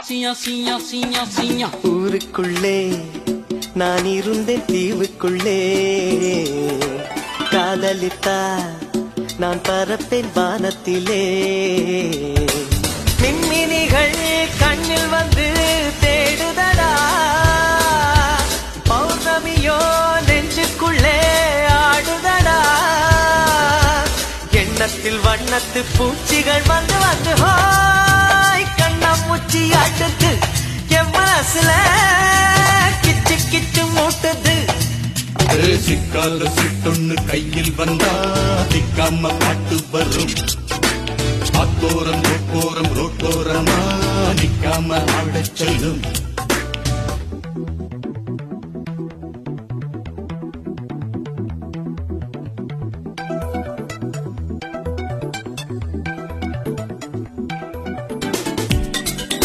சியா சியா சியா சியா ஊருக்குள்ளே நான் இருந்தேன் தீவுக்குள்ளே காதலித்தா நான் பறப்பேன் வானத்திலே மின்மினிகள் கண்ணில் வந்து தேடுதடா பௌர்ணமியோ நெஞ்சுக்குள்ளே ஆடுதடா எண்ணத்தில் வண்ணத்து பூச்சிகள் வந்து வந்து ஹாய் கண்ணாமூச்சி ஆட்டுது என் மனசுல கிச்சு கிச்சு மூட்டுது சிக்காத சிட்டொன்னு கையில் வந்தா சிக்காம பாட்டு வரும் அத்தோரம் ரோட்டோரமா நிக்காம ஆடச் சொல்லும்